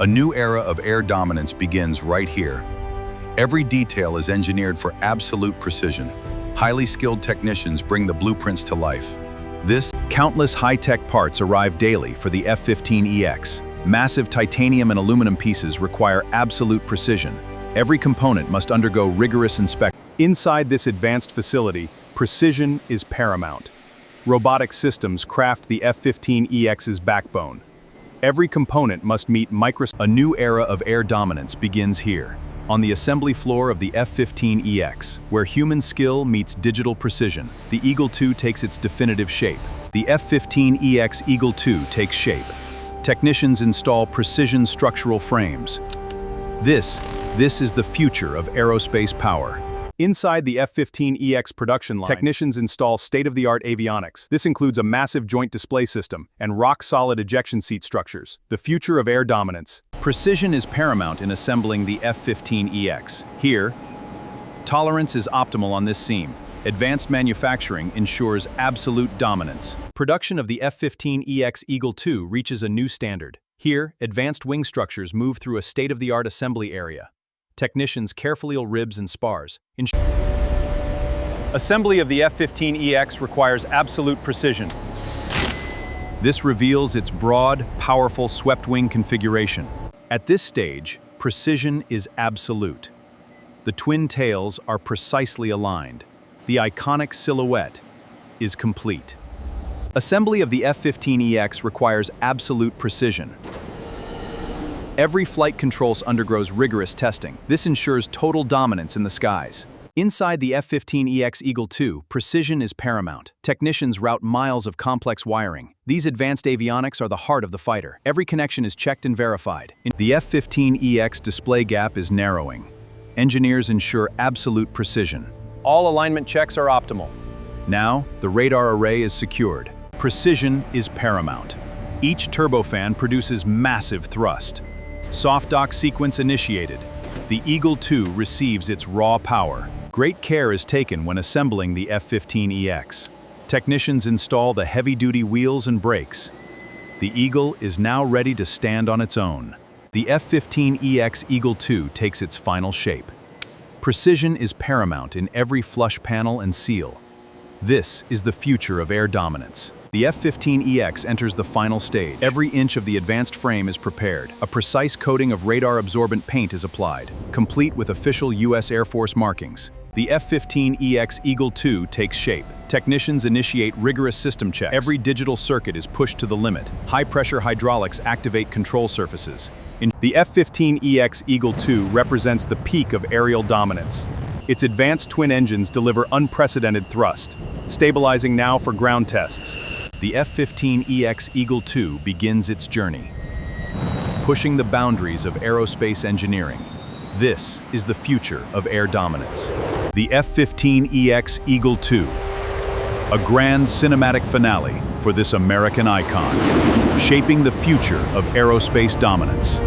A new era of air dominance begins right here. Every detail is engineered for absolute precision. Highly skilled technicians bring the blueprints to life. Countless high-tech parts arrive daily for the F-15EX. Massive titanium and aluminum pieces require absolute precision. Every component must undergo rigorous inspection. Inside this advanced facility, precision is paramount. Robotic systems craft the F-15EX's backbone. Every component must meet A new era of air dominance begins here, on the assembly floor of the F-15EX, where human skill meets digital precision. The Eagle II takes its definitive shape. The F-15EX Eagle II takes shape. Technicians install precision structural frames. This is the future of aerospace power. Inside the F-15EX production line, technicians install state-of-the-art avionics. This includes a massive joint display system and rock-solid ejection seat structures. The future of air dominance. Precision is paramount in assembling the F-15EX. Here, tolerance is optimal on this seam. Advanced manufacturing ensures absolute dominance. Production of the F-15EX Eagle II reaches a new standard. Here, advanced wing structures move through a state-of-the-art assembly area. Technicians carefully oil ribs and spars. Assembly of the F-15EX requires absolute precision. This reveals its broad, powerful swept-wing configuration. At this stage, precision is absolute. The twin tails are precisely aligned. The iconic silhouette is complete. Assembly of the F-15EX requires absolute precision. Every flight control undergoes rigorous testing. This ensures total dominance in the skies. Inside the F-15EX Eagle II, precision is paramount. Technicians route miles of complex wiring. These advanced avionics are the heart of the fighter. Every connection is checked and verified. The F-15EX display gap is narrowing. Engineers ensure absolute precision. All alignment checks are optimal. Now, the radar array is secured. Precision is paramount. Each turbofan produces massive thrust. Soft dock sequence initiated. The Eagle II receives its raw power. Great care is taken when assembling the F-15EX. Technicians install the heavy-duty wheels and brakes. The Eagle is now ready to stand on its own. The F-15EX Eagle II takes its final shape. Precision is paramount in every flush panel and seal. This is the future of air dominance. The F-15EX enters the final stage. Every inch of the advanced frame is prepared. A precise coating of radar-absorbent paint is applied, complete with official U.S. Air Force markings. The F-15EX Eagle II takes shape. Technicians initiate rigorous system checks. Every digital circuit is pushed to the limit. High-pressure hydraulics activate control surfaces. The F-15EX Eagle II represents the peak of aerial dominance. Its advanced twin engines deliver unprecedented thrust, stabilizing now for ground tests. The F-15EX Eagle II begins its journey, pushing the boundaries of aerospace engineering. This is the future of air dominance. The F-15EX Eagle II, a grand cinematic finale for this American icon, shaping the future of aerospace dominance.